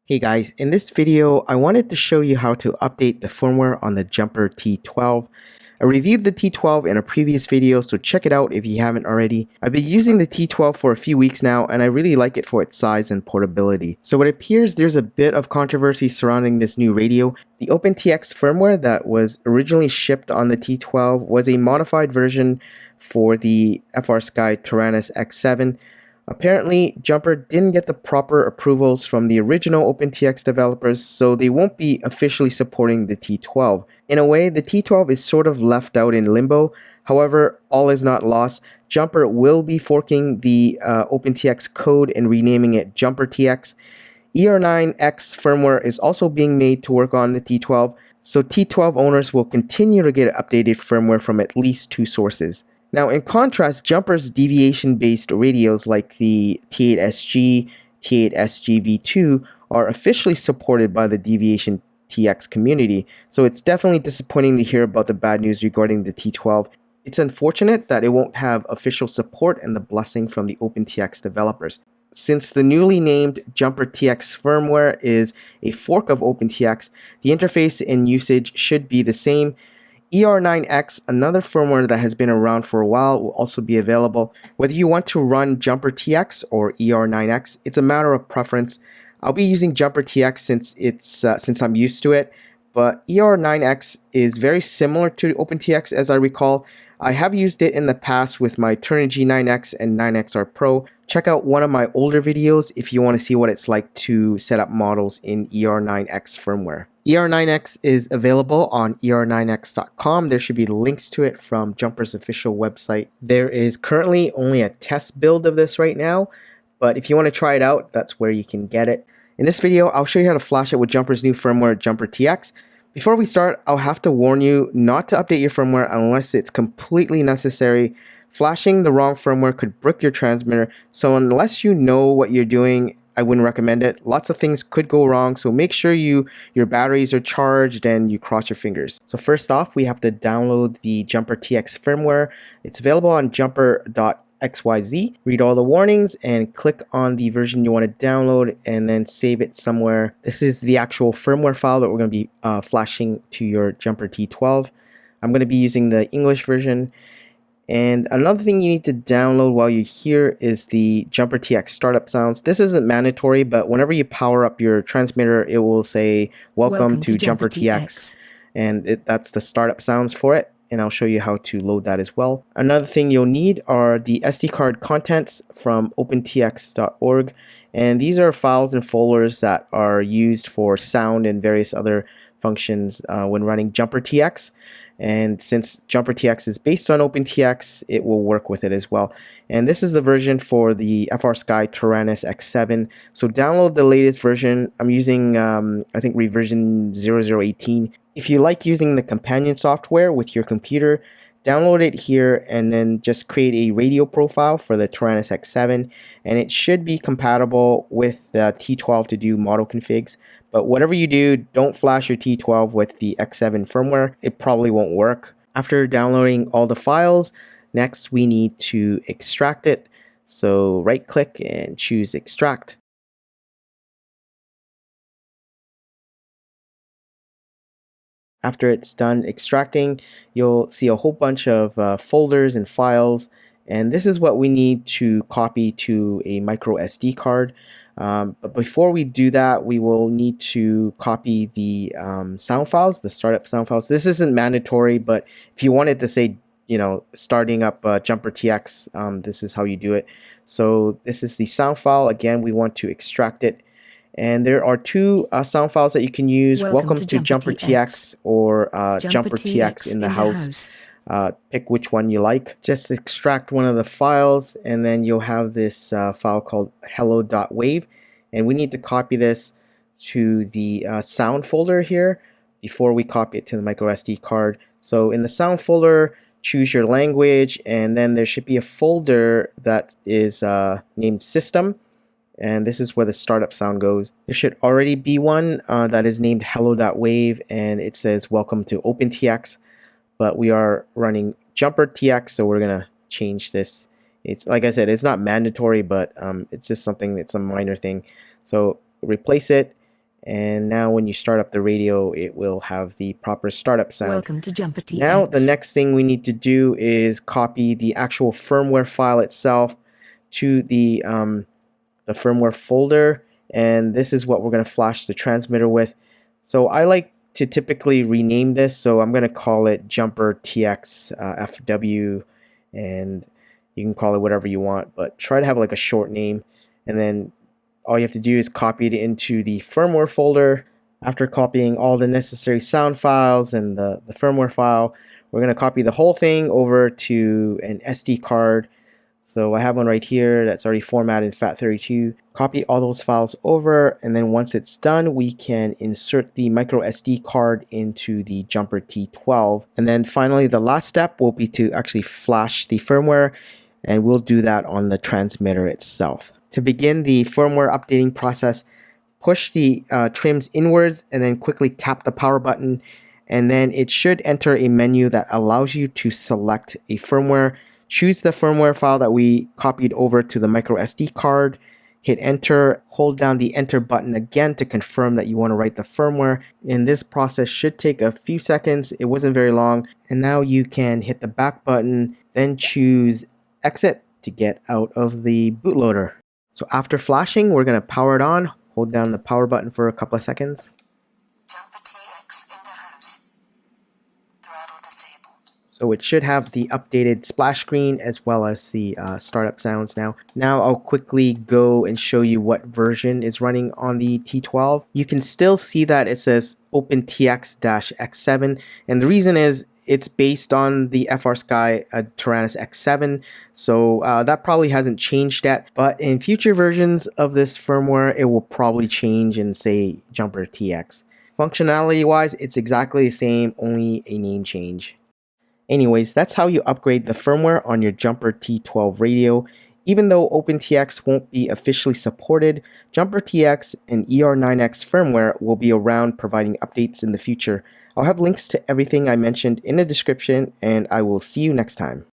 Hey guys, in this video, I wanted to show you how to update the firmware on the Jumper T12. I reviewed the T12 in a previous video, so check it out if you haven't already. I've been using the T12 for a few weeks now, and I really like it for its size and portability. So it appears there's a bit of controversy surrounding this new radio. The OpenTX firmware that was originally shipped on the T12 was a modified version for the FrSky Taranis X7. Apparently, Jumper didn't get the proper approvals from the original OpenTX developers, so they won't be officially supporting the T12. In a way, the T12 is sort of left out in limbo. However, all is not lost. Jumper will be forking the OpenTX code and renaming it JumperTX. ER9X firmware is also being made to work on the T12, so T12 owners will continue to get updated firmware from at least two sources. Now, in contrast, Jumper's deviation-based radios like the T8SG, T8SG V2 are officially supported by the Deviation TX community, so it's definitely disappointing to hear about the bad news regarding the T12. It's unfortunate that it won't have official support and the blessing from the OpenTX developers. Since the newly named JumperTX firmware is a fork of OpenTX, the interface and usage should be the same. ER9X, another firmware that has been around for a while, will also be available. Whether you want to run JumperTX or ER9X, it's a matter of preference. I'll be using JumperTX since I'm used to it, but ER9X is very similar to OpenTX as I recall. I have used it in the past with my Turnigy 9X and 9XR Pro. Check out one of my older videos if you want to see what it's like to set up models in ER9X firmware. ER9X is available on er9x.com. There should be links to it from Jumper's official website. There is currently only a test build of this right now, but if you want to try it out, that's where you can get it. In this video, I'll show you how to flash it with Jumper's new firmware, JumperTX. Before we start, I'll have to warn you not to update your firmware unless it's completely necessary. Flashing the wrong firmware could brick your transmitter, so unless you know what you're doing, I wouldn't recommend it. Lots of things could go wrong, so make sure your batteries are charged and you cross your fingers. So first off, we have to download the JumperTX firmware. It's available on jumper.xyz. Read all the warnings and click on the version you want to download and then save it somewhere. This is the actual firmware file that we're going to be flashing to your Jumper T12. I'm going to be using the English version. And another thing you need to download while you're here is the JumperTX startup sounds. This isn't mandatory, but whenever you power up your transmitter, it will say, Welcome to JumperTX. And that's the startup sounds for it. And I'll show you how to load that as well. Another thing you'll need are the SD card contents from OpenTX.org. And these are files and folders that are used for sound and various other functions when running JumperTX. And since JumperTX is based on OpenTX, it will work with it as well. And this is the version for the FrSky Taranis X7. So download the latest version. I'm using, I think, reversion 0018. If you like using the companion software with your computer, download it here and then just create a radio profile for the Taranis X7. And it should be compatible with the T12 to do model configs. But whatever you do, don't flash your T12 with the X7 firmware. It probably won't work. After downloading all the files, next we need to extract it. So right click and choose extract. After it's done extracting, you'll see a whole bunch of folders and files. And this is what we need to copy to a micro SD card. But before we do that, we will need to copy the sound files, the startup sound files. This isn't mandatory, but if you wanted to say, starting up JumperTX, this is how you do it. So this is the sound file. Again, we want to extract it. And there are two sound files that you can use. Welcome to JumperTX or JumperTX in the house. Pick which one you like. Just extract one of the files and then you'll have this file called hello.wave, and we need to copy this to the sound folder here before we copy it to the micro SD card. So in the sound folder, choose your language, and then there should be a folder that is named system, and this is where the startup sound goes. There should already be one that is named hello.wave, and it says welcome to OpenTX. But we are running JumperTX, so we're gonna change this. It's like I said, it's not mandatory, but it's just something. It's a minor thing. So replace it, And now when you start up the radio, it will have the proper startup sound. Welcome to JumperTX. Now the next thing we need to do is copy the actual firmware file itself to the firmware folder, and this is what we're going to flash the transmitter with. So I like to typically rename this, so I'm going to call it JumperTX FW, and you can call it whatever you want, but try to have like a short name. And then all you have to do is copy it into the firmware folder. After copying all the necessary sound files and the firmware file, we're going to copy the whole thing over to an SD card. So I have one right here that's already formatted in FAT32. Copy all those files over, and then once it's done, we can insert the micro SD card into the Jumper T12. And then finally, the last step will be to actually flash the firmware, and we'll do that on the transmitter itself. To begin the firmware updating process, push the trims inwards and then quickly tap the power button, and then it should enter a menu that allows you to select a firmware. Choose the firmware file that we copied over to the micro SD card, hit enter, hold down the enter button again to confirm that you want to write the firmware. And this process should take a few seconds. It wasn't very long. And now you can hit the back button, then choose exit to get out of the bootloader. So after flashing, we're going to power it on. Hold down the power button for a couple of seconds. JumperTX in the house. Throttle disabled. So it should have the updated splash screen as well as the startup sounds now. Now I'll quickly go and show you what version is running on the T12. You can still see that it says OpenTX-X7, and the reason is it's based on the FrSky Taranis X7, so that probably hasn't changed yet, but in future versions of this firmware, it will probably change and say JumperTX. Functionality wise, it's exactly the same, only a name change. Anyways, that's how you upgrade the firmware on your Jumper T12 radio. Even though OpenTX won't be officially supported, JumperTX and ER9X firmware will be around providing updates in the future. I'll have links to everything I mentioned in the description, and I will see you next time.